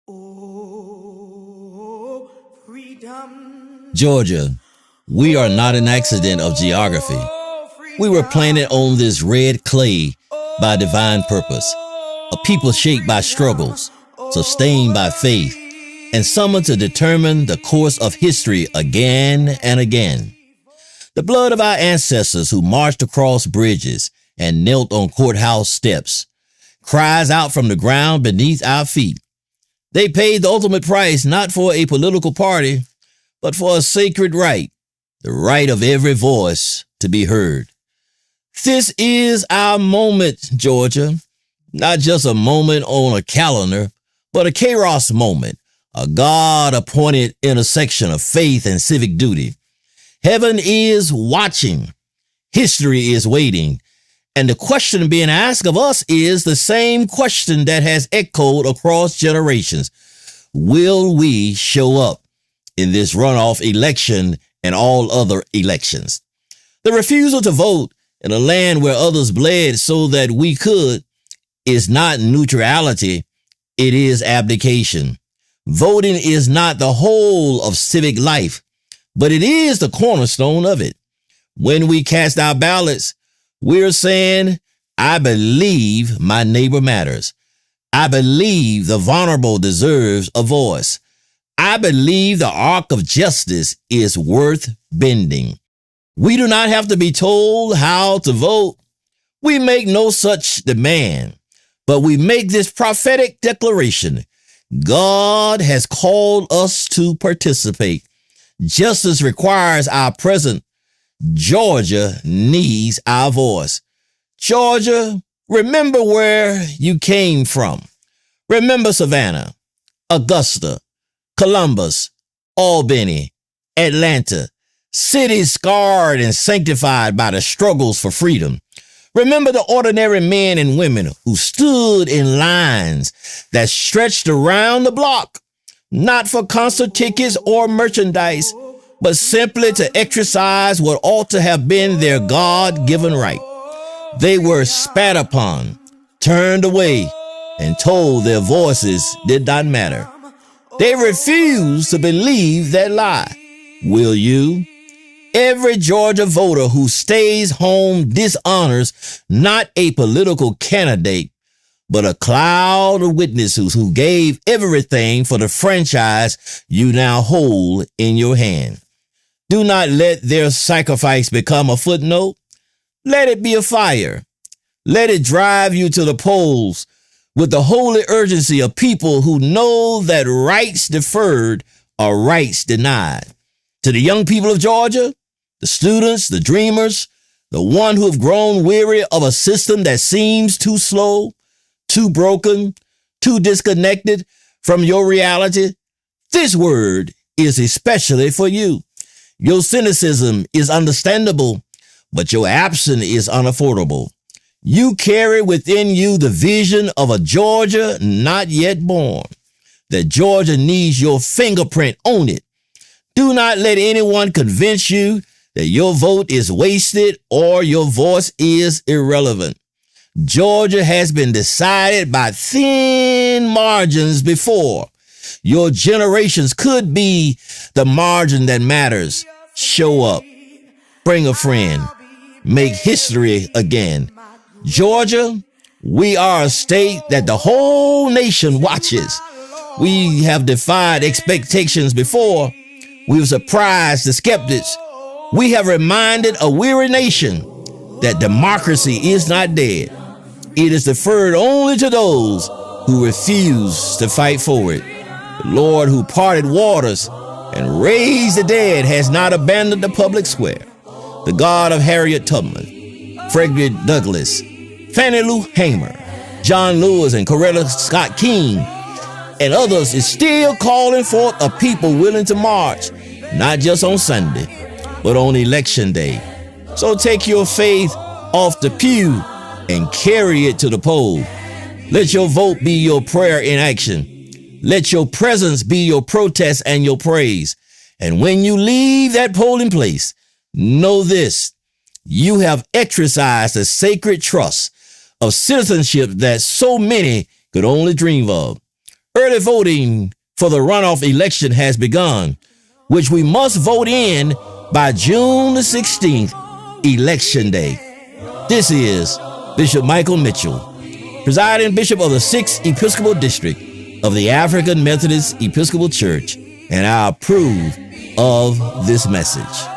Oh, freedom. Georgia, we are not an accident of geography. We were planted on this red clay by divine purpose, a people shaped by struggles, sustained by faith, and summoned to determine the course of history again and again. The blood of our ancestors who marched across bridges and knelt on courthouse steps cries out from the ground beneath our feet. They paid the ultimate price not for a political party, but for a sacred right, the right of every voice to be heard. This is our moment, Georgia, not just a moment on a calendar, but a Kairos moment, a God-appointed intersection of faith and civic duty. Heaven is watching, history is waiting, and the question being asked of us is the same question that has echoed across generations. Will we show up in this runoff election and all other elections? The refusal to vote in a land where others bled so that we could is not neutrality, it is abdication. Voting is not the whole of civic life, but it is the cornerstone of it. When we cast our ballots, we're saying, I believe my neighbor matters. I believe the vulnerable deserves a voice. I believe the arc of justice is worth bending. We do not have to be told how to vote. We make no such demand, but we make this prophetic declaration. God has called us to participate. Justice requires our presence. Georgia needs our voice. Georgia, remember where you came from. Remember Savannah, Augusta, Columbus, Albany, Atlanta, cities scarred and sanctified by the struggles for freedom. Remember the ordinary men and women who stood in lines that stretched around the block, not for concert tickets or merchandise, but simply to exercise what ought to have been their God-given right. They were spat upon, turned away, and told their voices did not matter. They refused to believe that lie. Will you? Every Georgia voter who stays home dishonors not a political candidate, but a cloud of witnesses who gave everything for the franchise you now hold in your hand. Do not let their sacrifice become a footnote. Let it be a fire. Let it drive you to the polls with the holy urgency of people who know that rights deferred are rights denied. To the young people of Georgia, the students, the dreamers, the one who have grown weary of a system that seems too slow, too broken, too disconnected from your reality, this word is especially for you. Your cynicism is understandable, but your absence is unaffordable. You carry within you the vision of a Georgia not yet born. That Georgia needs your fingerprint on it. Do not let anyone convince you that your vote is wasted or your voice is irrelevant. Georgia has been decided by thin margins before. Your generations could be the margin that matters. Show up. Bring a friend. Make history again. Georgia, we are a state that the whole nation watches. We have defied expectations before. We've surprised the skeptics. We have reminded a weary nation that democracy is not dead. It is deferred only to those who refuse to fight for it. The Lord who parted waters and raised the dead has not abandoned the public square. The God of Harriet Tubman, Frederick Douglass, Fannie Lou Hamer, John Lewis, and Coretta Scott King, and others is still calling forth a people willing to march, not just on Sunday, but on election day. So take your faith off the pew and carry it to the poll. Let your vote be your prayer in action. Let your presence be your protest and your praise. And when you leave that polling place, know this: you have exercised a sacred trust of citizenship that so many could only dream of. Early voting for the runoff election has begun, which we must vote in by June the 16th, Election Day. This is Bishop Michael Mitchell, Presiding Bishop of the 6th Episcopal District of the African Methodist Episcopal Church, and I approve of this message.